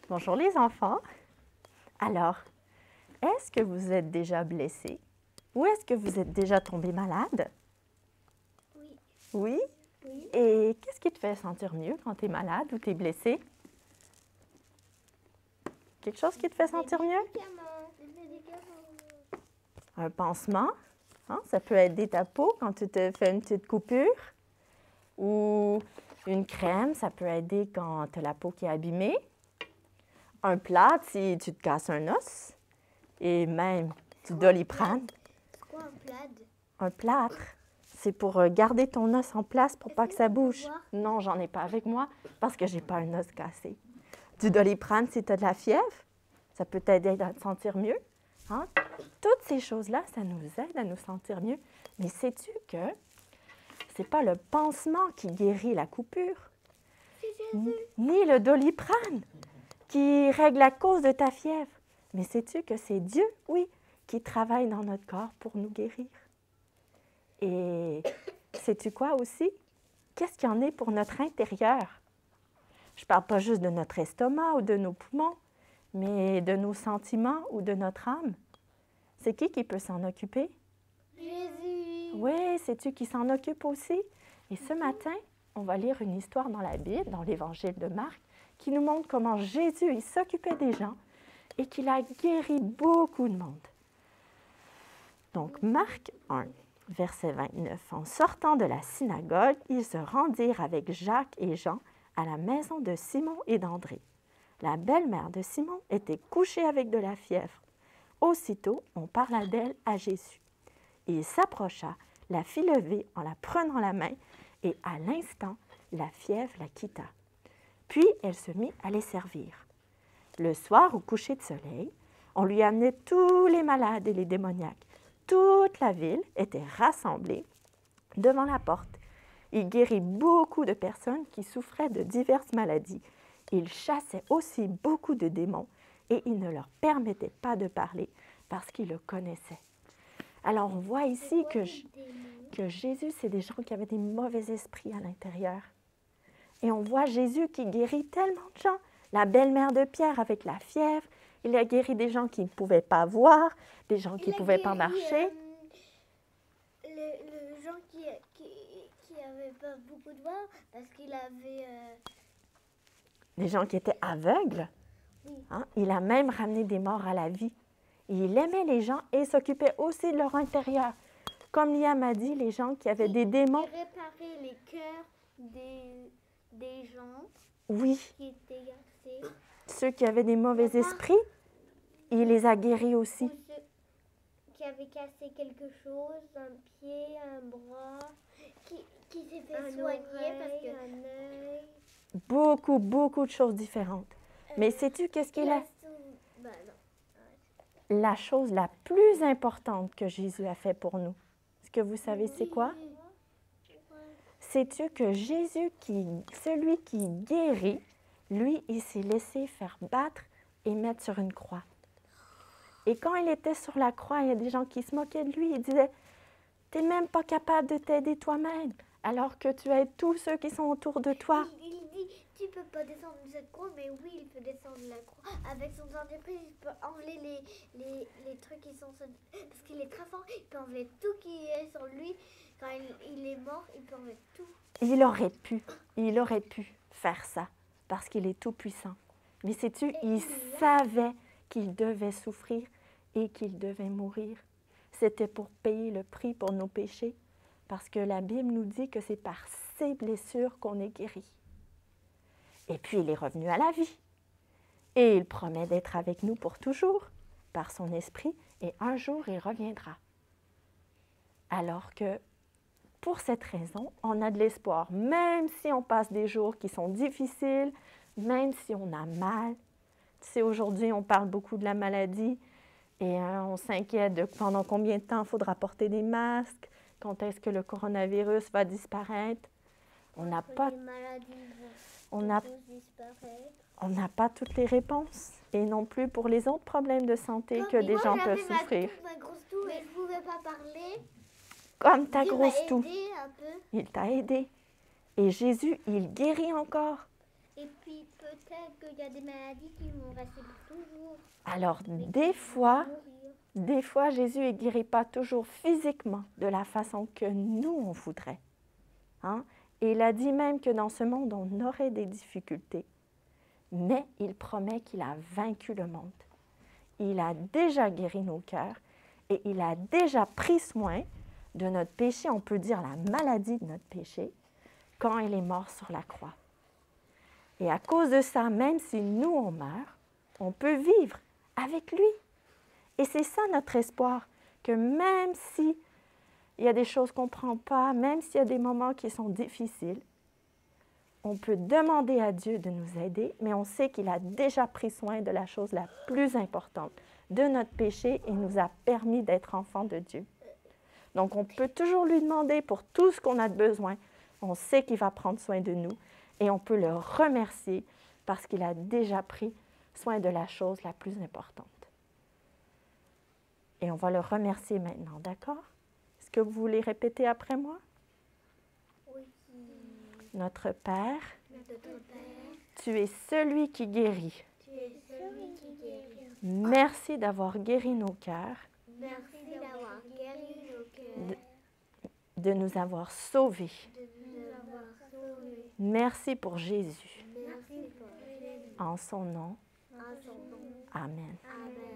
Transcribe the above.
Bonjour les enfants. Alors, est-ce que vous êtes déjà blessés ou est-ce que vous êtes déjà tombé malade? Oui. Oui? Oui. Et qu'est-ce qui te fait sentir mieux quand tu es malade ou tu es blessé? Quelque chose qui te fait sentir mieux? Des médicaments. Un pansement, hein? Ça peut aider ta peau quand tu te fais une petite coupure. Ou une crème, ça peut aider quand tu as la peau qui est abîmée. Un plâtre si tu te casses un os. Et même du Doliprane. C'est quoi un plaid? Un plâtre, c'est pour garder ton os en place pour pas que ça bouge. voir? Non, j'en ai pas avec moi parce que j'ai pas un os cassé. Du Doliprane si tu as de la fièvre, ça peut t'aider à te sentir mieux. Hein? Toutes ces choses-là, ça nous aide à nous sentir mieux. Mais sais-tu que c'est pas le pansement qui guérit la coupure, ni le Doliprane qui règle la cause de ta fièvre. Mais sais-tu que c'est Dieu, oui, qui travaille dans notre corps pour nous guérir? Et sais-tu quoi aussi? Qu'est-ce qu'il y en est pour notre intérieur? Je ne parle pas juste de notre estomac ou de nos poumons, mais de nos sentiments ou de notre âme. C'est qui peut s'en occuper? Jésus. Oui, sais-tu qui s'en occupe aussi? Et ce matin, on va lire une histoire dans la Bible, dans l'Évangile de Marc, qui nous montre comment Jésus il s'occupait des gens et qu'il a guéri beaucoup de monde. Donc, Marc 1, verset 29. En sortant de la synagogue, ils se rendirent avec Jacques et Jean à la maison de Simon et d'André. La belle-mère de Simon était couchée avec de la fièvre. Aussitôt, on parla d'elle à Jésus. Il s'approcha, la fit lever en la prenant la main, et à l'instant, la fièvre la quitta. Puis, elle se mit à les servir. Le soir, au coucher de soleil, on lui amenait tous les malades et les démoniaques. Toute la ville était rassemblée devant la porte. Il guérit beaucoup de personnes qui souffraient de diverses maladies. Il chassait aussi beaucoup de démons et il ne leur permettait pas de parler parce qu'il le connaissait. Alors, on voit ici que Jésus, c'est des gens qui avaient des mauvais esprits à l'intérieur. Et on voit Jésus qui guérit tellement de gens. La belle-mère de Pierre avec la fièvre. Il a guéri des gens qui ne pouvaient pas voir, des gens qui ne pouvaient pas marcher. Le gens qui n'avaient pas beaucoup de voix parce qu'il avait... Des gens qui étaient aveugles. Oui. Hein? Il a même ramené des morts à la vie. Il aimait les gens et s'occupait aussi de leur intérieur. Comme Liam a dit, les gens qui avaient des démons. Il réparait les cœurs des gens Oui, qui étaient cassés. ceux qui avaient des mauvais esprits, il les a guéris aussi. Ou ceux qui avaient cassé quelque chose, un pied, un bras, qui s'est fait soigner parce que... Un œil. Beaucoup de choses différentes. Mais sais-tu qu'est-ce qu'il a? Ben non. La chose la plus importante que Jésus a fait pour nous. Est-ce que vous savez c'est quoi? Sais-tu que Jésus, celui qui guérit, lui, il s'est laissé faire battre et mettre sur une croix. Et quand il était sur la croix, il y a des gens qui se moquaient de lui. Ils disaient, « Tu n'es même pas capable de t'aider toi-même, alors que tu aides tous ceux qui sont autour de toi. » Il dit, tu peux pas descendre de cette croix, mais oui, il peut descendre de la croix. Avec son entreprise, il peut enlever les trucs qui sont... Parce qu'il est très fort, il peut enlever tout qui est sur lui. Quand il est mort, il peut enlever tout. Il aurait pu faire ça, parce qu'il est tout puissant. Mais sais-tu, il savait qu'il devait souffrir et qu'il devait mourir. C'était pour payer le prix pour nos péchés, parce que la Bible nous dit que c'est par ses blessures qu'on est guéri. Et puis, il est revenu à la vie. Et il promet d'être avec nous pour toujours, par son esprit, et un jour, il reviendra. Alors que, pour cette raison, on a de l'espoir, même si on passe des jours qui sont difficiles, même si on a mal. Tu sais, aujourd'hui, on parle beaucoup de la maladie et on s'inquiète de pendant combien de temps il faudra porter des masques, quand est-ce que le coronavirus va disparaître. On n'a pas toutes les réponses et non plus pour les autres problèmes de santé que des gens peuvent souffrir. Ma grosse toux, mais je ne pouvais pas parler. Comme ta grosse toux. Dieu m'a aidé un peu. Il t'a aidé. Et Jésus, il guérit encore. Et puis, il peut peut-être qu'il y a des maladies qui vont rester pour toujours. Alors, mais des qui fois, vont mourir. Jésus ne guérit pas toujours physiquement de la façon que nous, on voudrait. Hein? Et il a dit même que dans ce monde, on aurait des difficultés. Mais il promet qu'il a vaincu le monde. Il a déjà guéri nos cœurs et il a déjà pris soin de notre péché, on peut dire la maladie de notre péché, quand il est mort sur la croix. Et à cause de ça, même si nous, on meurt, on peut vivre avec lui. Et c'est ça notre espoir, que même s'il y a des choses qu'on ne comprend pas, même s'il y a des moments qui sont difficiles, on peut demander à Dieu de nous aider, mais on sait qu'il a déjà pris soin de la chose la plus importante, de notre péché, et nous a permis d'être enfants de Dieu. Donc, on peut toujours lui demander pour tout ce qu'on a de besoin. On sait qu'il va prendre soin de nous et on peut le remercier parce qu'il a déjà pris soin de la chose la plus importante. Et on va le remercier maintenant, d'accord? Est-ce que vous voulez répéter après moi? Oui. Notre Père, Notre Père, tu es celui qui guérit. tu es celui qui guérit. Merci d'avoir guéri nos cœurs, Merci d'avoir guéri nos cœurs, de nous avoir sauvés. de nous avoir sauvés. Merci pour Jésus. Merci pour Jésus. En son nom, En son nom. Amen. Amen.